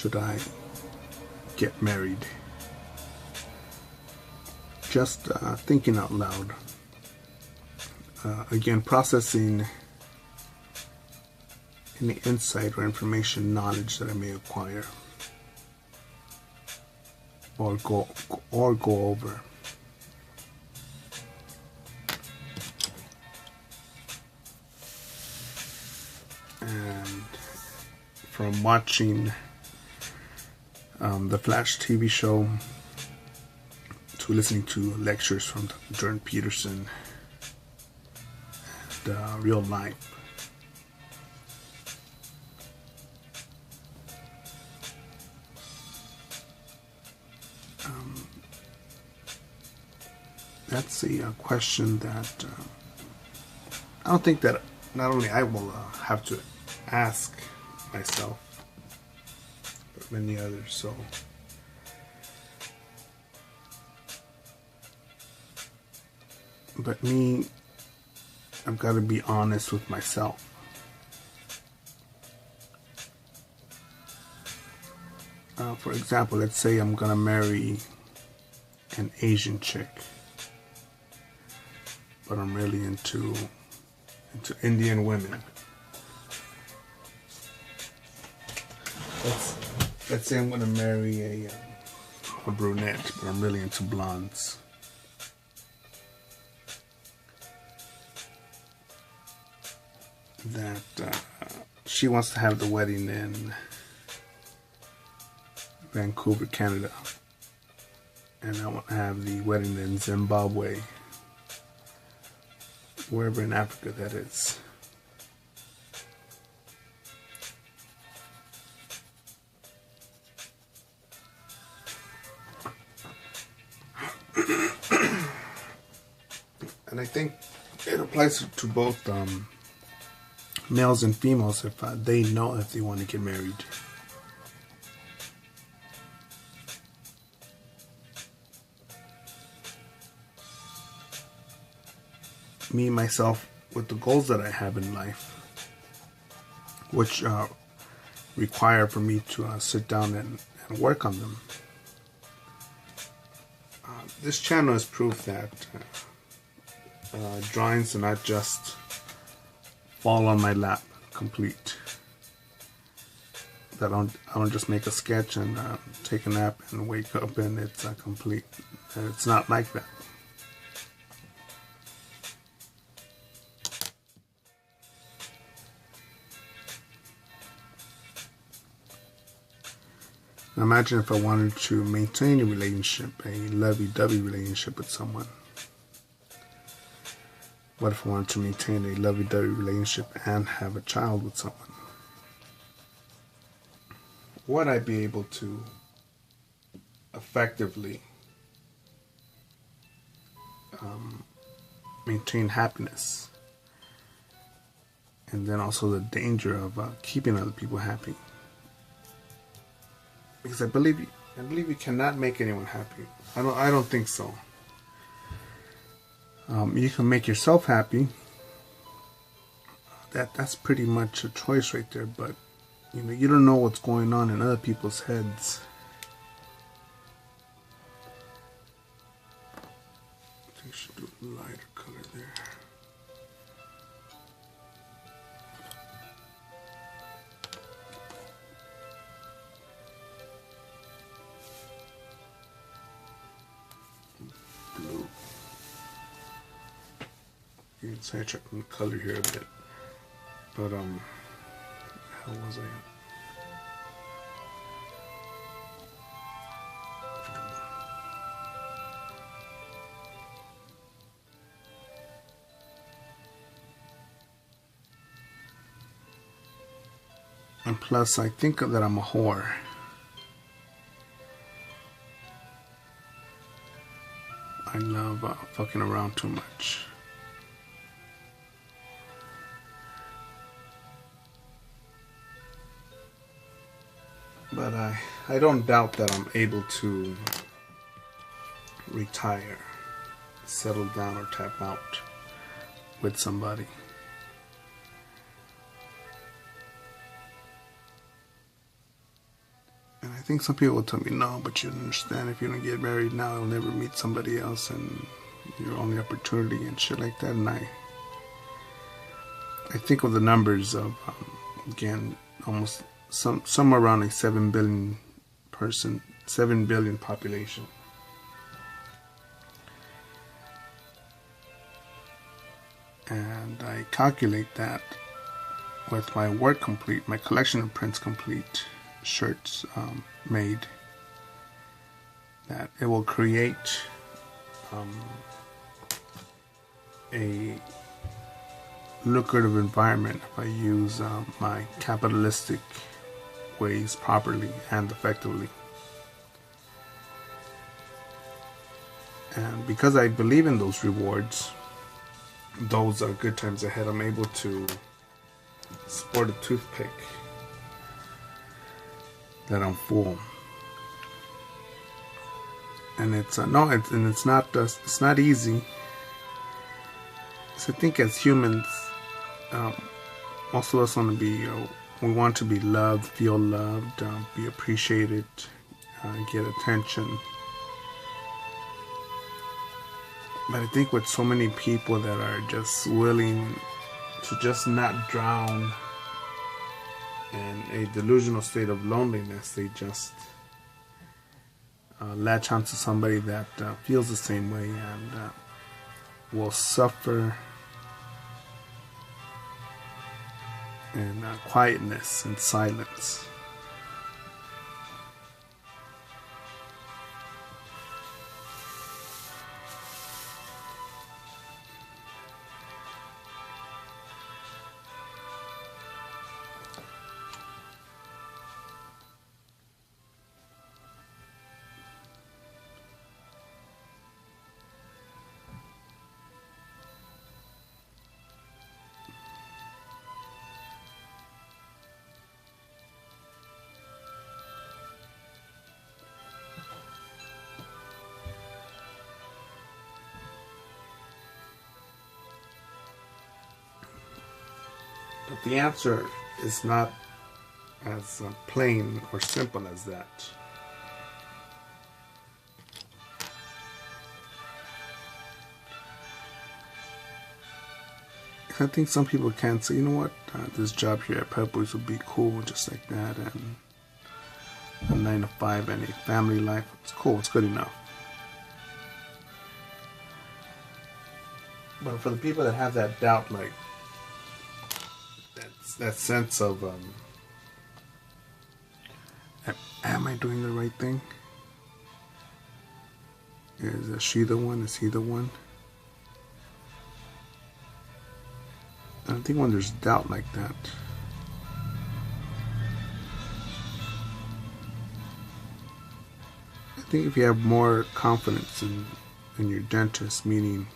should I get married? Just thinking out loud. Again, processing any insight or information, knowledge that I may acquire or go over. And from watching the Flash TV show to listening to lectures from Jordan Peterson and real life, that's a question that I don't think that not only I will have to ask myself, but many others. So but me, I've got to be honest with myself. For example, let's say I'm gonna marry an Asian chick, but I'm really into Indian women. Let's say I'm gonna marry a brunette, but I'm really into blondes. That she wants to have the wedding in Vancouver, Canada, and I want to have the wedding in Zimbabwe, wherever in Africa that is. And I think it applies to both males and females if they know if they want to get married. Me, myself, with the goals that I have in life, which require for me to sit down and work on them. This channel is proof that drawings do not just fall on my lap complete. That I don't just make a sketch and take a nap and wake up and it's complete. And it's not like that. Now imagine if I wanted to maintain a relationship, a lovey-dovey relationship with someone. What if I wanted to maintain a lovey-dovey relationship and have a child with someone? Would I be able to effectively maintain happiness? And then also the danger of keeping other people happy. Because I believe you cannot make anyone happy. I don't think so. You can make yourself happy. That's pretty much a choice right there. But you don't know what's going on in other people's heads. I think I should do a lighter color there. Blue. You can sidetrack from the color here a bit. But how was I at? And plus, I think that I'm a whore. I love fucking around too much. But I don't doubt that I'm able to retire, settle down, or tap out with somebody. think some people will tell me, no, but you don't understand, if you don't get married now, you'll never meet somebody else, and your only opportunity and shit like that. And I think of the numbers of, again, almost somewhere around a 7 billion population. And I calculate that with my work complete, my collection of prints complete, shirts made, that it will create a lucrative environment if I use my capitalistic ways properly and effectively. And because I believe in those rewards, those are good times ahead, I'm able to sport a toothpick that I'm full. And it's it's not easy. So I think as humans, most of us want to be, we want to be loved, feel loved, be appreciated, get attention. But I think with so many people that are just willing to just not drown in a delusional state of loneliness, they just latch onto somebody that feels the same way and will suffer in quietness and silence. But the answer is not as plain or simple as that. I think some people can say, you know what, this job here at Pep Boys would be cool just like that, and a 9 to 5 and a family life, it's cool, it's good enough. But for the people that have that doubt, like that sense of, am I doing the right thing? Is she the one? Is he the one? And I think when there's doubt like that, I think if you have more confidence in your dentist, meaning,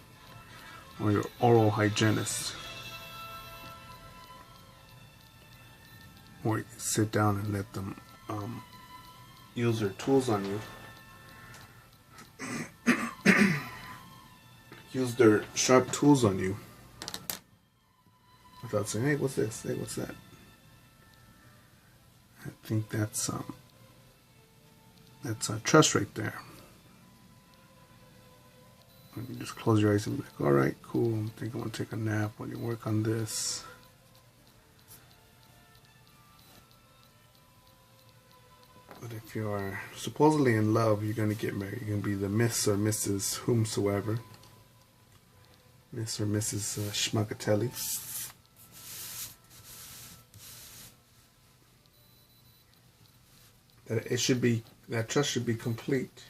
or your oral hygienist, or you sit down and let them use their tools on you, use their sharp tools on you, without saying, hey, what's this? Hey, what's that? I think that's trust right there. When you just close your eyes and be like, all right, cool, I think I'm going to take a nap when you work on this. But if you are supposedly in love, you're going to get married. You're going to be the Miss or Mrs. Whomsoever. Miss or Mrs. Schmuckatelli. That trust should be complete.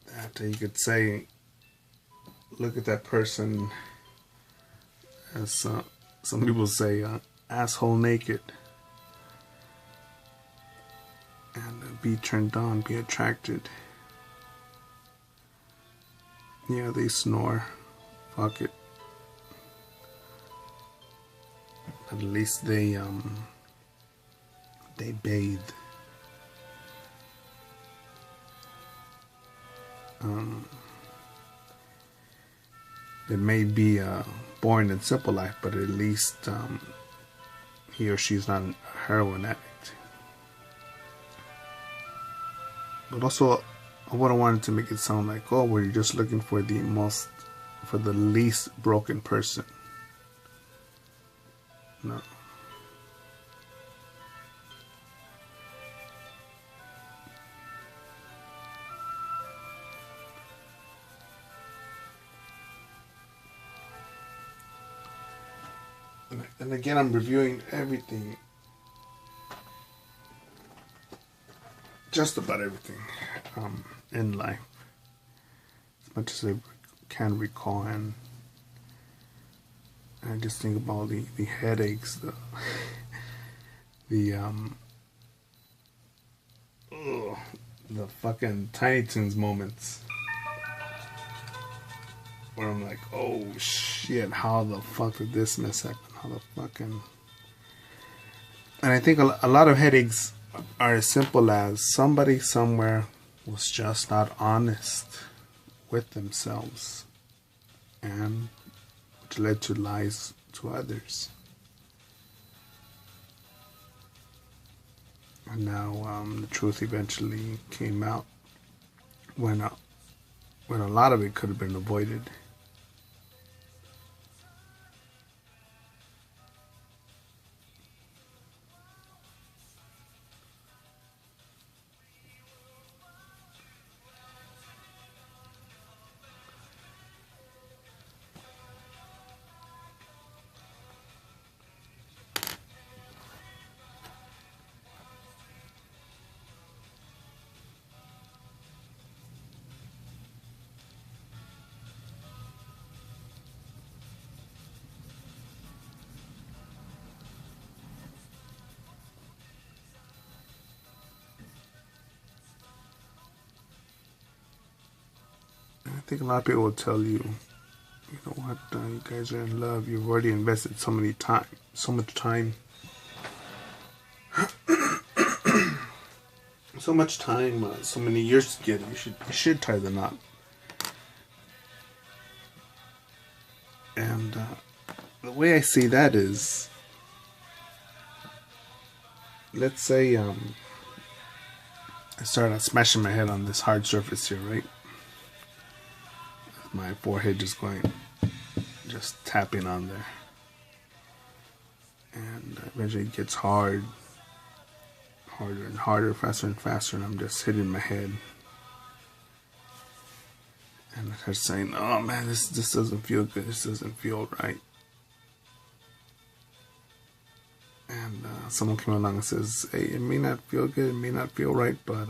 That you could say, look at that person, as some people say, asshole naked, and be turned on, be attracted. Yeah, they snore. Fuck it. At least they bathe. It may be a boring and simple life, but at least he or she's not a heroin addict. But also, I wouldn't want it to make it sound like, oh, well, you're just looking for the least broken person. No. And again, I'm reviewing everything. Just about everything in life. As much as I can recall. And I just think about the headaches, the fucking Tiny Toons moments. Where I'm like, oh shit, how the fuck did this mess happen? How the fucking... And I think a lot of headaches are as simple as somebody somewhere was just not honest with themselves, and which led to lies to others. And now the truth eventually came out when a lot of it could have been avoided. I think a lot of people will tell you, you know what, you guys are in love. You've already invested so much time, so many years together. You should tie the knot. And the way I see that is, let's say I started smashing my head on this hard surface here, right? My forehead just tapping on there, and eventually it gets harder and harder, faster and faster, and I'm just hitting my head, and I start saying, "Oh man, this doesn't feel good. This doesn't feel right." And someone came along and says, "Hey, it may not feel good, it may not feel right, but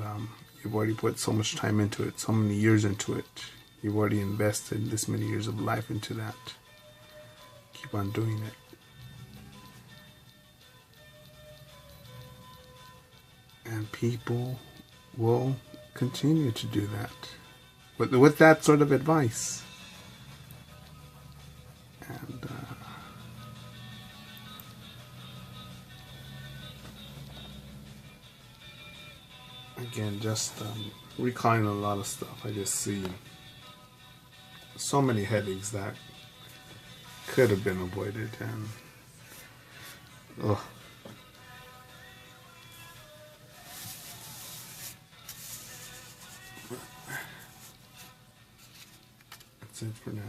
you've already put so much time into it, so many years into it. You've already invested this many years of life into that. Keep on doing it." And people will continue to do that with that sort of advice. And again, just recalling a lot of stuff, I just see so many headaches that could have been avoided, and that's it for now.